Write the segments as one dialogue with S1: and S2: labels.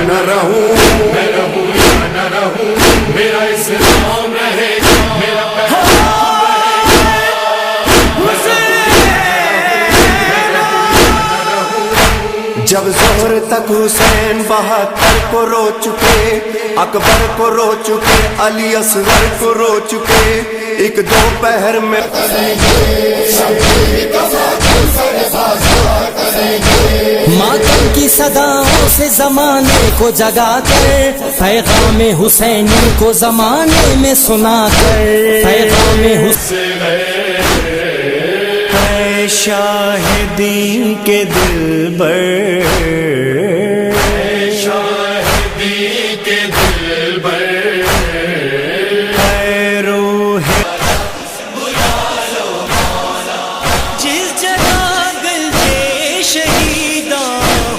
S1: نہ رہوں، میں رہوں یا نہ رہوں، میرا اسلام رہے گا، میرا جب ظہر تک حسین 72 کو رو چکے، اکبر کو رو چکے، علی اصغر کو رو چکے، ایک دوپہر میں
S2: ماتم کی صداؤں سے زمانے کو جگا کر، پیغام حسینی کو زمانے میں سنا کر، پیغام حسین شاہدین کے دلبر، شاہدین کے دلبر، اے روح جس جگہ گلے شہیداں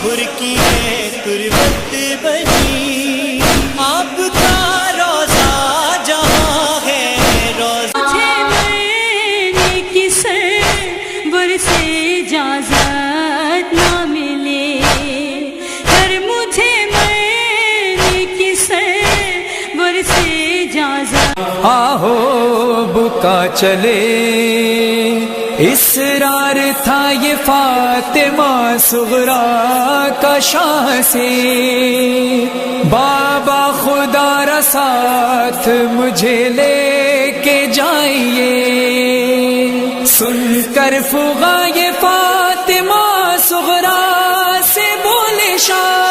S2: ہر کی ہے تربت بنی، آپ کا روزہ جہاں ہے روزہ سے اجازت نہ ملے، پر مجھے مرنے کی سرور سے اجازت، آہو بکا چلے اصرار تھا یہ فاطمہ صغریٰ کا شاہ سے، بابا خدا را ساتھ مجھے لے کے جائیے، سن کر فغاں یہ فاطمہ صغریٰ سے بولے شاہ